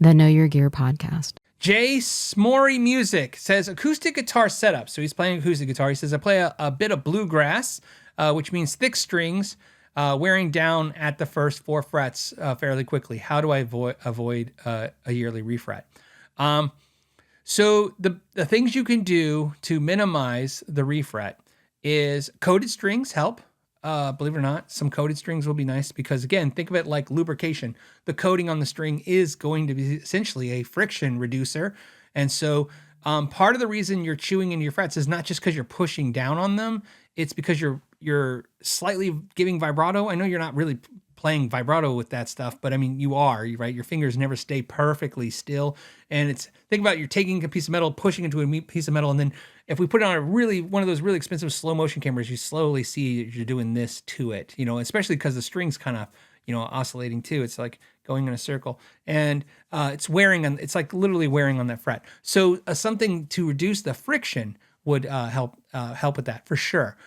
the Know Your Gear podcast. Jay Smory Music says acoustic guitar setup. So he's playing acoustic guitar. He says, I play a bit of bluegrass, which means thick strings, wearing down at the first 4 frets fairly quickly. How do I avoid a yearly refret? So the things you can do to minimize the refret is coated strings help. Believe it or not, some coated strings will be nice because, again, think of it like lubrication. The coating on the string is going to be essentially a friction reducer. And so part of the reason you're chewing into your frets is not just because you're pushing down on them. It's because you're slightly giving vibrato. I know you're not really playing vibrato with that stuff, but I mean, you are, right? Your fingers never stay perfectly still. And think about you're taking a piece of metal, pushing into a piece of metal, and then if we put it on one of those really expensive slow motion cameras, you slowly see you're doing this to it, especially because the string's kind of, oscillating too. It's like going in a circle, and it's like literally wearing on that fret. So something to reduce the friction would help with that for sure.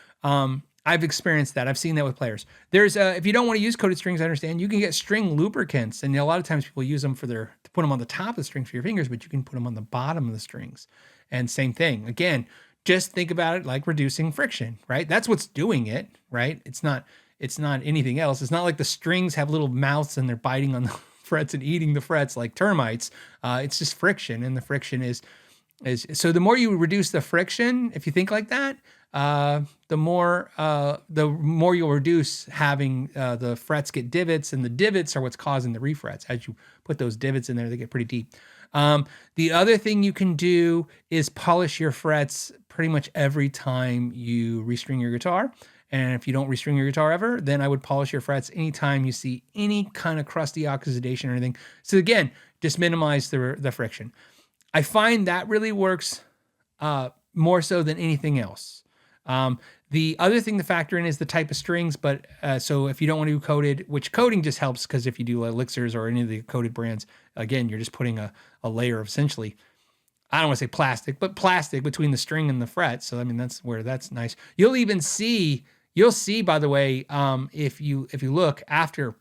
I've experienced that. I've seen that with players. There's if you don't want to use coated strings, I understand. You can get string lubricants, and a lot of times people use them to put them on the top of the strings for your fingers, but you can put them on the bottom of the strings. And same thing. Again, just think about it like reducing friction, right? That's what's doing it, right? It's not anything else. It's not like the strings have little mouths and they're biting on the frets and eating the frets like termites. It's just friction, and the friction is so the more you reduce the friction, if you think like that, the more you'll reduce having the frets get divots, and the divots are what's causing the refrets. As you put those divots in there, they get pretty deep. The other thing you can do is polish your frets pretty much every time you restring your guitar. And if you don't restring your guitar ever, then I would polish your frets anytime you see any kind of crusty oxidation or anything. So again, just minimize the friction. I find that really works more so than anything else. The other thing to factor in is the type of strings, but so if you don't want to do coated, which coating just helps because if you do elixirs or any of the coated brands, again, you're just putting a layer of essentially, I don't want to say plastic, but plastic between the string and the fret. So I mean, that's nice. You'll see, by the way, if you look after,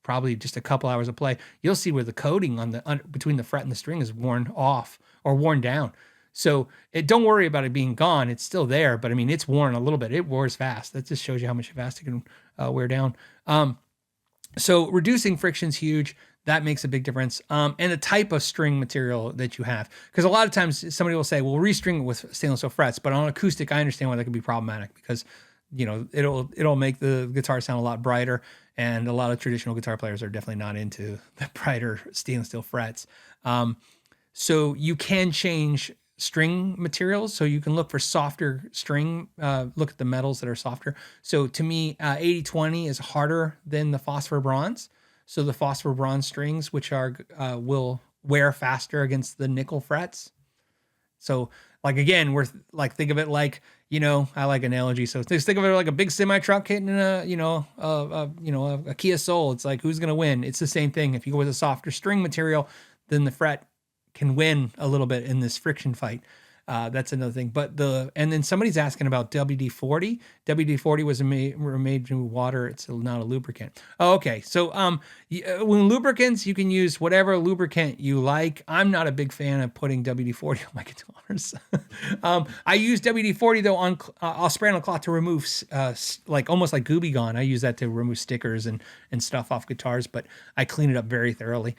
probably just a couple hours of play, you'll see where the coating between the fret and the string is worn off or worn down. So don't worry about it being gone. It's still there, but I mean, it's worn a little bit. It wears fast. That just shows you how much fast it can wear down. So reducing friction is huge. That makes a big difference. And the type of string material that you have. Because a lot of times somebody will say, well, restring it with stainless steel frets. But on acoustic, I understand why that could be problematic because, it'll make the guitar sound a lot brighter. And a lot of traditional guitar players are definitely not into the brighter stainless steel frets. So you can change string materials. So you can look for softer string, look at the metals that are softer. So to me, 80-20 is harder than the phosphor bronze. So the phosphor bronze strings, which will wear faster against the nickel frets. So like, again, think of it like, I like analogy. So just think of it like a big semi truck hitting a Kia Soul. It's like, who's going to win? It's the same thing. If you go with a softer string material, then the fret can win a little bit in this friction fight. That's another thing. And then somebody's asking about WD-40. WD-40 was made from water. It's not a lubricant. Oh, okay. So when lubricants, you can use whatever lubricant you like. I'm not a big fan of putting WD-40 on my guitars. I use WD-40 though I'll spray on a cloth to remove almost like Gooby Gone. I use that to remove stickers and stuff off guitars, but I clean it up very thoroughly.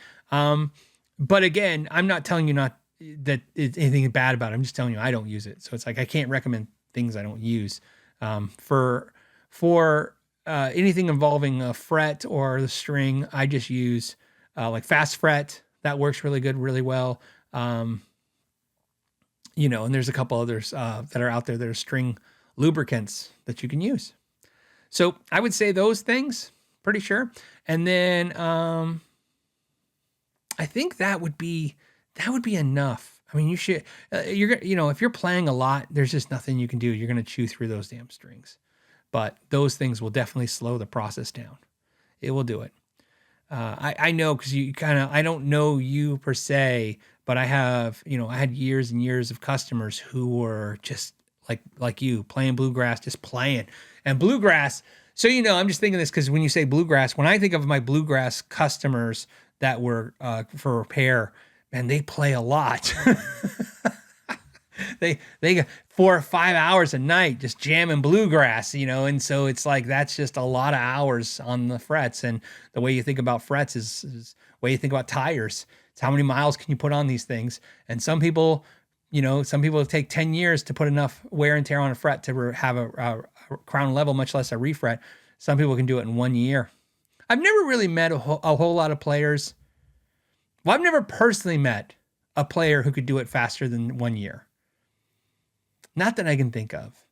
But again, I'm not telling you not that it's anything bad about it. I'm just telling you I don't use it. So it's like I can't recommend things I don't use. For anything involving a fret or the string, I just use like fast fret. That works really good, really well. And there's a couple others that are out there that are string lubricants that you can use. So I would say those things, pretty sure. And then I think that would be enough. I mean, you should, if you're playing a lot, there's just nothing you can do. You're going to chew through those damn strings, but those things will definitely slow the process down. It will do it. I know, cause I don't know you per se, but I have, I had years and years of customers who were just like you playing bluegrass, just playing and bluegrass. So, I'm just thinking this because when you say bluegrass, when I think of my bluegrass customers, that were for repair, man, they play a lot. They got 4 or 5 hours a night just jamming bluegrass, and so it's like that's just a lot of hours on the frets. And the way you think about frets is the way you think about tires. It's how many miles can you put on these things? And some people take 10 years to put enough wear and tear on a fret to have a crown level, much less a refret. Some people can do it in 1 year. I've never really met a whole lot of players. Well, I've never personally met a player who could do it faster than 1 year. Not that I can think of.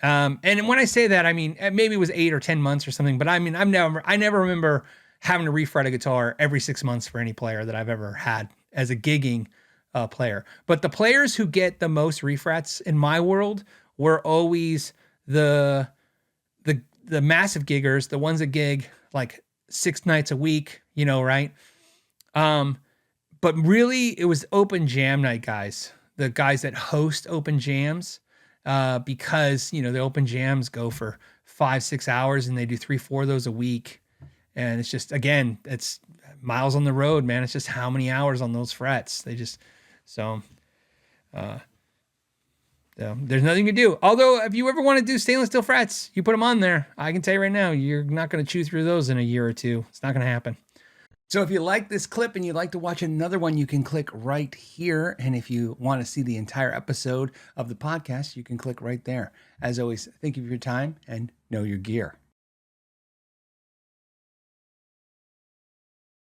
And when I say that, I mean, maybe it was 8 or 10 months or something, but I mean, I never remember having to refret a guitar every 6 months for any player that I've ever had as a gigging player. But the players who get the most refrets in my world were always the massive giggers, the ones that gig like 6 nights a week, right? But really it was open jam night guys, the guys that host open jams, because, the open jams go for 5-6 hours and they do 3-4 of those a week. And it's just, again, it's miles on the road, man. It's just how many hours on those frets. There's nothing to do. Although if you ever want to do stainless steel frets, you put them on there. I can tell you right now, you're not going to chew through those in a year or two. It's not going to happen. So if you like this clip and you'd like to watch another one, you can click right here. And if you want to see the entire episode of the podcast, you can click right there. As always, thank you for your time and know your gear.